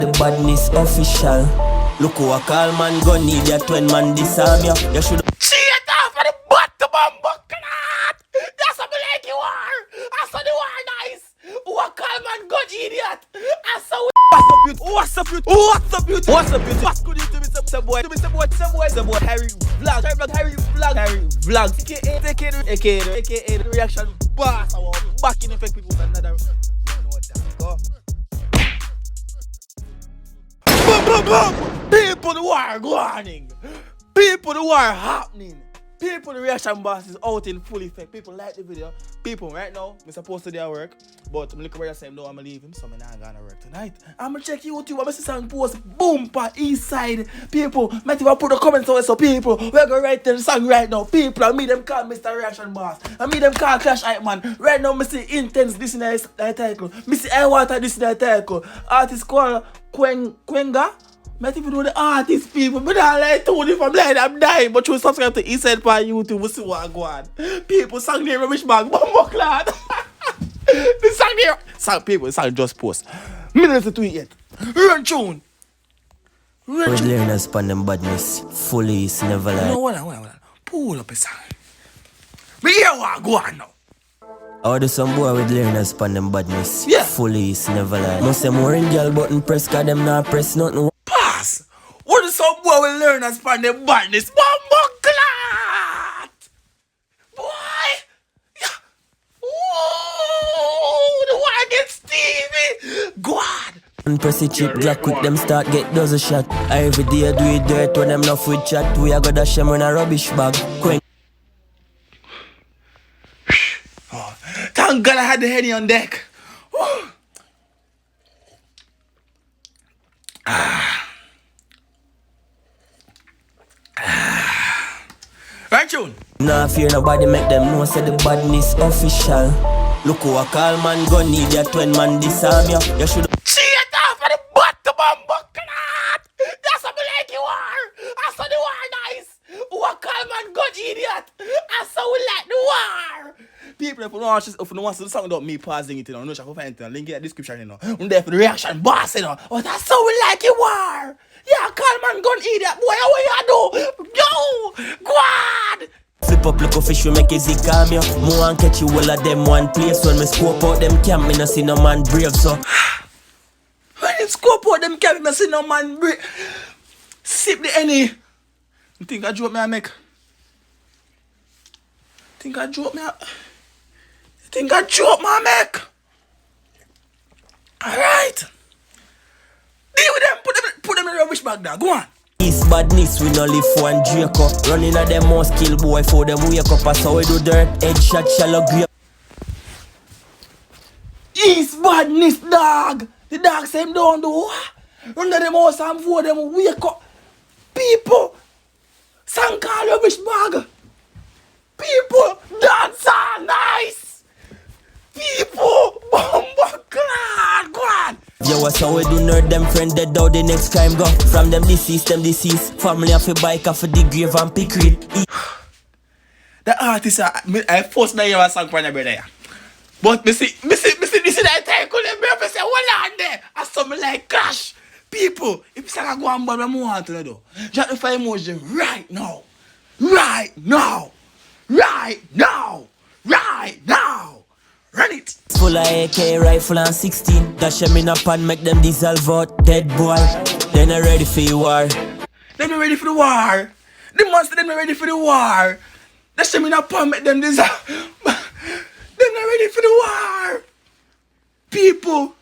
The badness official. Look who a call man gun need ya 20 man disarm ya. You should cheat off of the bottom of clot. That's what I like you are. I saw the war nice. Who a call man gun idiot. I saw what's up you? What's up you? What's up you? What's good to me some boy? To me some boy. Harry Vlogs. AKA the reaction boss. I want back in effect people with another. You know that. Go. People the war going. People the war happening. People the reaction boss is out in full effect. People like the video. People right now, I'm supposed to do work, but I'm looking where I say no, I'm gonna leave him, so I'm not gonna work tonight. I'm gonna check YouTube. I'm gonna see some post boom pa east side. People, might even put the comments on it, so people, we're gonna write the song right now. People, I mean them call Mr. Reaction Boss. I mean them call Clash HypeMan. Right now, I see Intence, this is the title. I see I-Waata, this is the title. Artist called Quenga. Might even know the artist people, but I like to if I'm blind, I'm dying. But you subscribe to Eastside on YouTube, we'll see what I go on. People sang their rubbish bag, bumbo clad. The song there. Song people, song just post. Minutes to tweet yet. Run tune. with learners upon them badness. Fully is never lie. No, hold on. Pull up a song. Me hear what go on now. I do some boy with learners upon them badness. Yeah. Fully is never lie. Must say more in girl button press, cause them not press nothing. Pass. What is some boy will learn as from the badness? Bumbo clat. Boy. Yeah. Whoa. The one against Stevie. God. And press it chip, Glock quick them start get dozen shot. Every day I do it dirt when them enough with chat. We are gonna shame in a rubbish bag. Oh, thank God I had the Henny on deck. Right, June? Nah fear nobody make them know say the badness official. Look who a call man gun need ya 20 man disarm ya. You should cheat off of the bottom of clot. That's what I like you are. I saw the war nice. Who a call man gun idiot. I saw we like the war. People if you want to see the song about me pausing it, you know, no shall find it, link in the description, you know. I'm there for the reaction boss, you know. Oh, that's how we like you are. Yeah, call man gun idiot. Boy, what you do? Yo, God. flip up like a fish, we make it calm ya. More and catch you all of them one place. When me scope out them camp, me no see no man brave, so when you scope out them camp, me see no man brave. Sip the any. You think I joke me I make? Think I joke me I make? Alright. Deal with them, put them in the rubbish bag there. Go on. East badness, we no live for and Draco. Running at them most kill boy for them wake up. That's how we do dirt, headshot, shallow grave. East badness, dog. The dog say him don't do what? Run at them house and for them wake up. People, sang call rubbish bag. People, dancer, nice. People, bumbo clad, go on. Yo, what's how we do nerd them friend dead out the next crime go. From them deceased. Family of a bike off of the grave and pick it. The artist, I first now hear a song from the brother. But me see that time, I say, hold on there. I saw me like crash. People, if you say I go on board, I'm want to do. Drop the fire emoji right now. Right now. Run it. Full of AK rifle and 16. Dash them in a pan, make them dissolve out. Dead boy. Then they ready for the war. Them not ready for the war. The monster them not ready for the war. Dash them in a pan, make them dissolve. Them not ready for the war. People,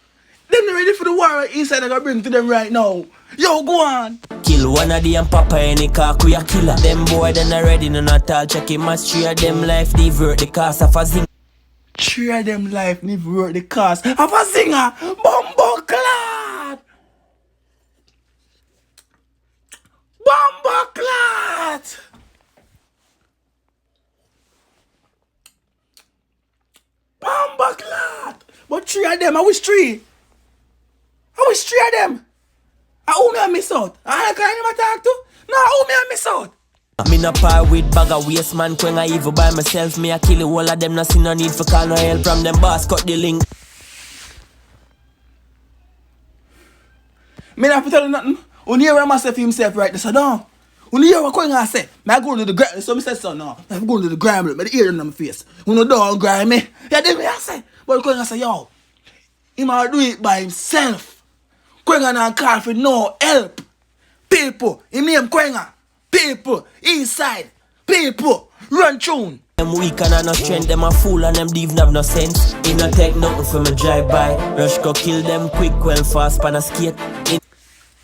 them not ready for the war inside I gotta bring to them right now. Yo, go on. Kill one of them papa any car we a killer. Them boy then already none at all. Check him as 3 of them life divert the cost of a zing. 3 of them life never worth the cost of a singer. Bumbo clad. Bumbo clad. Bumbo clad. But 3 of them, I wish 3. I wish 3 of them. Who me I miss out? I can't even talk to. No, who me I miss out? Me no par with bag of waste man. Quenga evil by myself. Me a kill all of them. No see no need for call no help from them boss. Cut the link. Me not have to tell you nothing. When you hear myself himself right there, so no. When you hear what Quenga say, I go to the gram. So I said, so no. I'm going to the gram, but the ear in my face. When you don't grind me, yeah, then me I say. But Quenga say, yo, he might do it by himself. Quenga not call for no help. People, he name Quenga. People, inside. People, run tune. Them weak and no strength, them a fool and them leave have no sense. He no take nothing from a drive by. Rush go kill them quick, well fast pan a skate.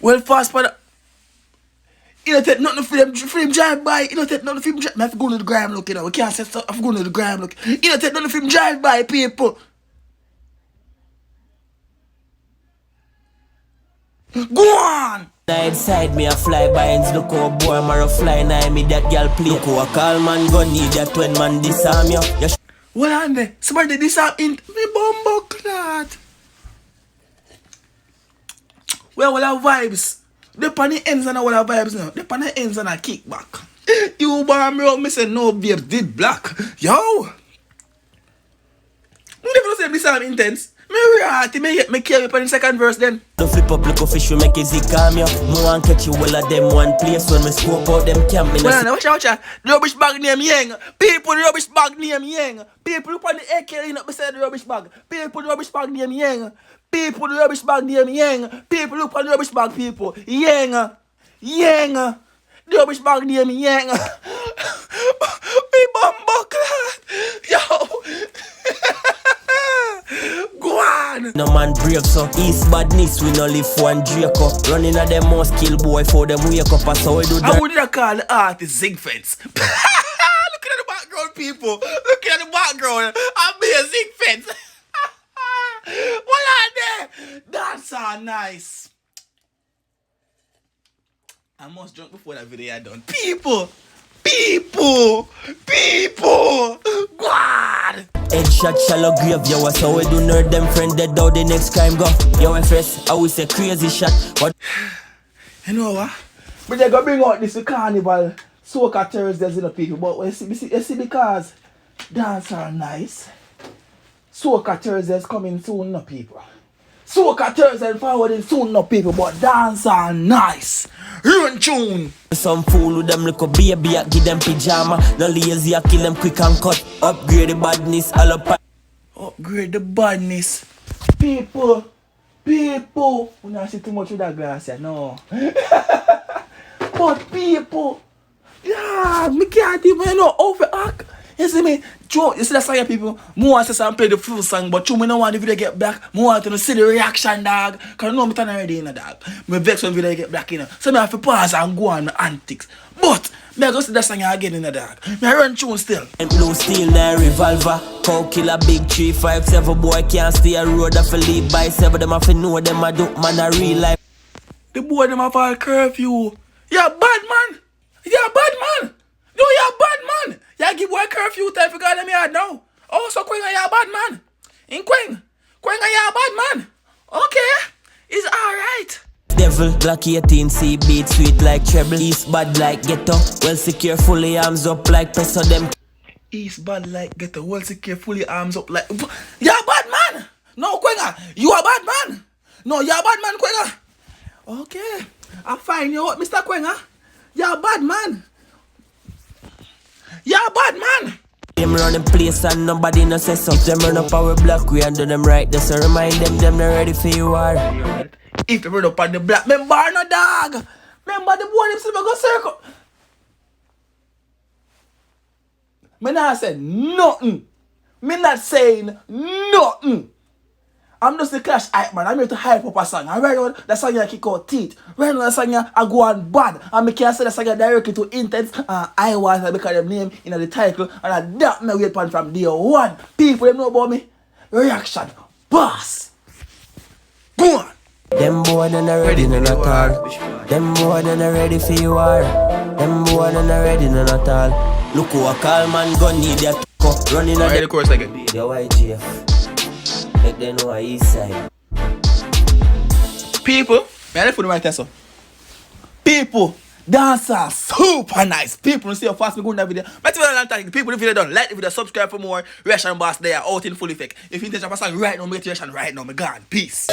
Well fast pan a... You don't take nothing for them drive by. You don't take nothing for him drive by. I have to go to the gram look, you know. We can't say stuff. I have to go to the gram look. You don't take nothing for him drive by, people. Go on! Inside me a fly by ends, look how boy Mara fly now me that girl play. Look how a call man gun need that when man disarm you. What on there? Somebody disarm in me bumbo clot. Well, what are vibes? The on the ends and what are vibes now? The on the ends and a kickback. You bomb me up, me say no babes did black. Yo! You never say disarm intense. Me reality, me carry up on the second verse then. Don't flip up like a fish, you make it calm you. No one catch you well at them one place when me scope out them camp. Me well, watch out. The rubbish bag name Yang. People, the rubbish bag name Yang. People who on the AK in up beside the rubbish bag. People, the rubbish bag name Yang. People, the rubbish bag name Yang. People look on the rubbish bag people. Yang. Yang. The rubbish bag name Yang. Me bumbo clad. Yo. Go on. No man break so East badness we no live one Draco. Running at them most kill boy for them wake up as how we do that. I would call the artist Zig Fence. Looking at the background people. Looking at the background. I'm be a Zig Fence. What are they? That's so nice. I must drunk before that video I done. People. God. Headshot shallow grave, yo, so we do nerd them friend dead out the next crime go. Yo, FS, I will say crazy shot. What? You know what? But they gonna bring out this carnival soca Thursdays in the people. But you see because dance are nice. Soca Thursdays coming soon, no people. Soca Thursdays forwarding soon, no people. But dance are nice. Run tune. Some fool with them look a baby, I give them pyjama. No lazy, I kill them quick and cut. Upgrade the badness, all up. Upgrade the badness. People. We not see too much with that glass here, no. But people. Yeah, me can't even overact. You see me? Joe, you see that song, people? More want to say play the full song, but you me no want the video get black. More want to see the reaction, dog. Cause you know me turn already in a dog. Me vex when video get black, you know. So me have to pause and go on my antics. But me go see that song again in a dog. Me run tune still. And blue steel na revolver. Cow killer big 357 boy can't stay a road off a lead by 7. Them have to know them a do man a real life. The boy them have a curfew. You're bad man. You're bad man. No, you're bad man. You give boy curfew time for God them yard now. Oh, so Quenga, you're bad man. In Quenga, you're bad man. Okay, it's alright. Devil, Black 18, C beat sweet like treble. East bad like ghetto, well secure fully arms up like peso them. East bad like ghetto, well secure fully arms up like. You're a bad man. No, Quenga, you a bad man. No, you're a bad man, Quenga. Okay, I find you out, Mr. Quenga. You're a bad man. You're a bad man. Them run the place and nobody no say so. If them run up our block, we and do them right. Just to remind them not ready for you war. If they run up on the block, remember no dog. Remember the boy himself go circle. Me not say nothing. Me not saying nothing. I'm just the Clash HypeMan. I'm here to hype up a song. And right now, that song I kick out teeth. Right now, that song I go on bad. And I can't say that song directly to Intence and I-Waata because them name in the title. And I that me wait pan from day one. People, them know about me. Reaction. Boss. Go on. Them boy not ready none at all. Them boy not ready for you war. Them boy not ready none at all. Look who a call man gun need that cup. Running on the course again. The YGF. Make them know east side. People, man, I put the right answer. People, Dancer super nice. People see how fast we go in that video. But people the video done. Like the video, subscribe for more. Reaction boss there out in full effect. If you intend to song right now, make reaction right now. Me gone. Peace.